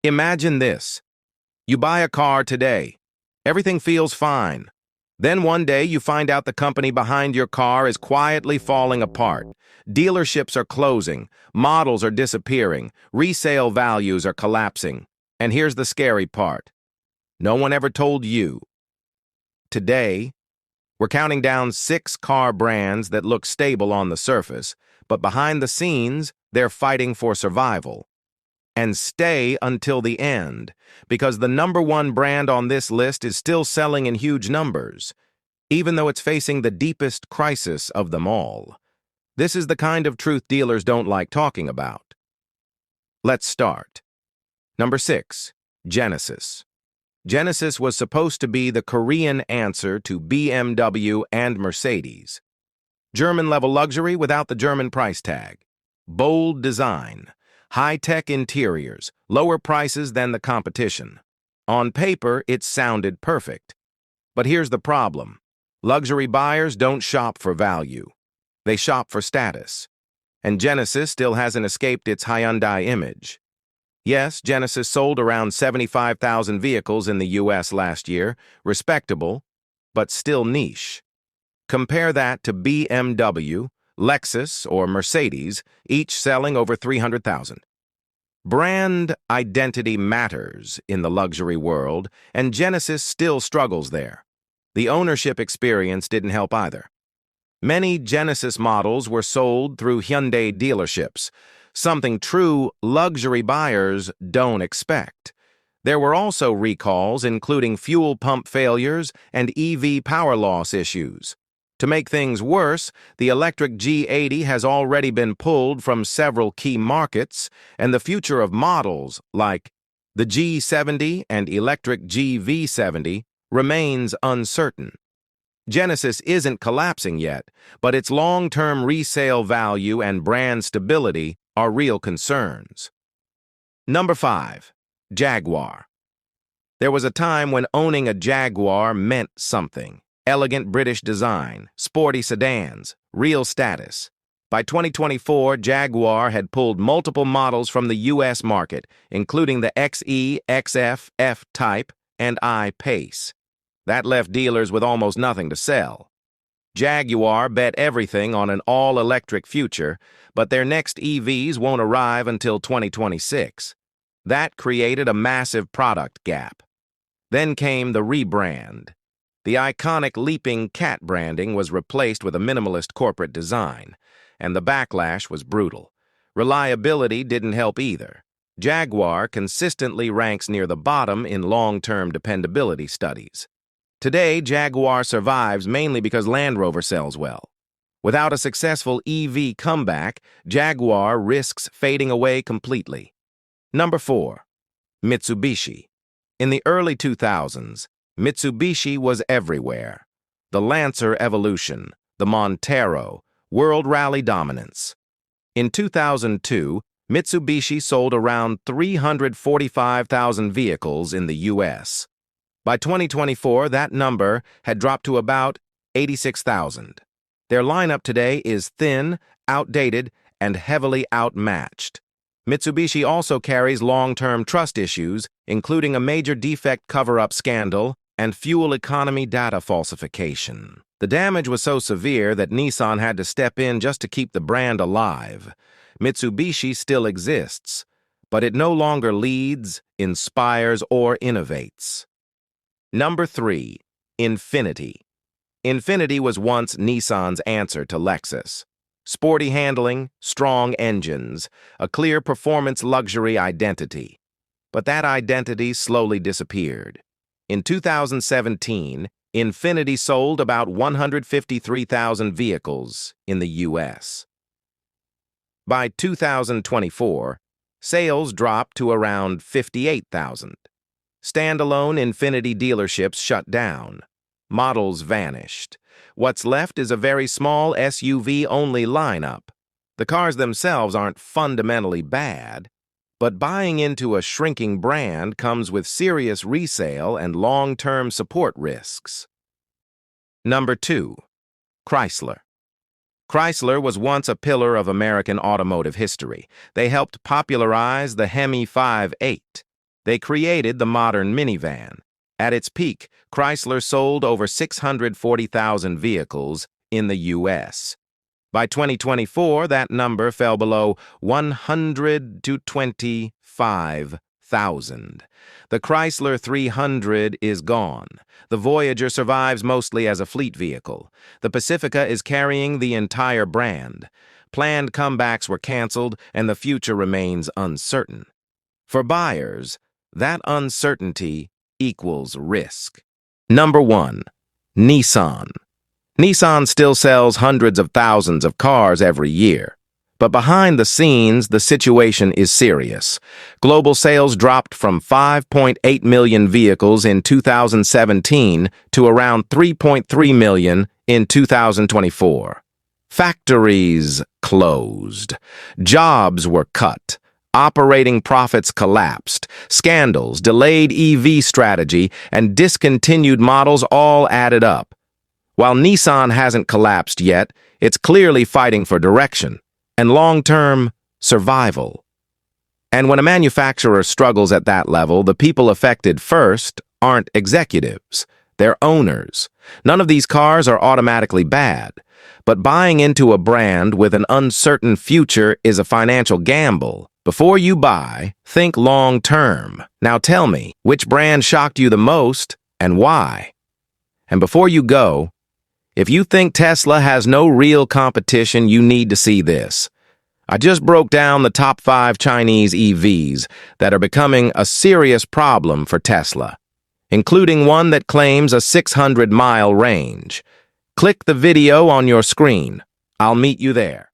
Imagine this. You buy a car today. Everything feels fine. Then one day you find out the company behind your car is quietly falling apart. Dealerships are closing, models are disappearing, resale values are collapsing. And here's the scary part. No one ever told you. Today, we're counting down 6 car brands that look stable on the surface, but behind the scenes, they're fighting for survival. And stay until the end, because the #1 brand on this list is still selling in huge numbers, even though it's facing the deepest crisis of them all. This is the kind of truth dealers don't like talking about. Let's start. Number 6, Genesis. Genesis was supposed to be the Korean answer to BMW and Mercedes. German-level luxury without the German price tag. Bold design. High-tech interiors, lower prices than the competition. On paper, it sounded perfect. But here's the problem. Luxury buyers don't shop for value. They shop for status. And Genesis still hasn't escaped its Hyundai image. Yes, Genesis sold around 75,000 vehicles in the US last year, respectable, but still niche. Compare that to BMW, Lexus, or Mercedes, each selling over 300,000. Brand identity matters in the luxury world, and Genesis still struggles there. The ownership experience didn't help either. Many Genesis models were sold through Hyundai dealerships, something true luxury buyers don't expect. There were also recalls, including fuel pump failures and EV power loss issues. To make things worse, the electric G80 has already been pulled from several key markets, and the future of models like the G70 and electric GV70 remains uncertain. Genesis isn't collapsing yet, but its long-term resale value and brand stability are real concerns. Number 5, Jaguar. There was a time when owning a Jaguar meant something. Elegant British design, sporty sedans, real status. By 2024, Jaguar had pulled multiple models from the US market, including the XE, XF, F-Type, and I-Pace. That left dealers with almost nothing to sell. Jaguar bet everything on an all-electric future, but their next EVs won't arrive until 2026. That created a massive product gap. Then came the rebrand. The iconic leaping cat branding was replaced with a minimalist corporate design, and the backlash was brutal. Reliability didn't help either. Jaguar consistently ranks near the bottom in long-term dependability studies. Today, Jaguar survives mainly because Land Rover sells well. Without a successful EV comeback, Jaguar risks fading away completely. Number 4, Mitsubishi. In the early 2000s, Mitsubishi was everywhere. The Lancer evolution, the Montero, World Rally dominance. In 2002, Mitsubishi sold around 345,000 vehicles in the US. By 2024, that number had dropped to about 86,000. Their lineup today is thin, outdated, and heavily outmatched. Mitsubishi also carries long-term trust issues, including a major defect cover-up scandal and fuel economy data falsification. The damage was so severe that Nissan had to step in just to keep the brand alive. Mitsubishi still exists, but it no longer leads, inspires, or innovates. Number 3, Infiniti. Infiniti was once Nissan's answer to Lexus. Sporty handling, strong engines, a clear performance luxury identity. But that identity slowly disappeared. In 2017, Infiniti sold about 153,000 vehicles in the US. By 2024, sales dropped to around 58,000. Standalone Infiniti dealerships shut down. Models vanished. What's left is a very small SUV-only lineup. The cars themselves aren't fundamentally bad, but buying into a shrinking brand comes with serious resale and long-term support risks. Number 2, Chrysler. Chrysler was once a pillar of American automotive history. They helped popularize the Hemi 5.8. They created the modern minivan. At its peak, Chrysler sold over 640,000 vehicles in the U.S. By 2024, that number fell below 100 to 25,000. The Chrysler 300 is gone. The Voyager survives mostly as a fleet vehicle. The Pacifica is carrying the entire brand. Planned comebacks were canceled, and the future remains uncertain. For buyers, that uncertainty equals risk. Number 1. Nissan. Nissan still sells hundreds of thousands of cars every year. But behind the scenes, the situation is serious. Global sales dropped from 5.8 million vehicles in 2017 to around 3.3 million in 2024. Factories closed. Jobs were cut. Operating profits collapsed. Scandals, delayed EV strategy, and discontinued models all added up. While Nissan hasn't collapsed yet, it's clearly fighting for direction and long-term survival. And when a manufacturer struggles at that level, the people affected first aren't executives, they're owners. None of these cars are automatically bad, but buying into a brand with an uncertain future is a financial gamble. Before you buy, think long-term. Now tell me, which brand shocked you the most and why? And before you go, if you think Tesla has no real competition, you need to see this. I just broke down the top 5 Chinese EVs that are becoming a serious problem for Tesla, including one that claims a 600-mile range. Click the video on your screen. I'll meet you there.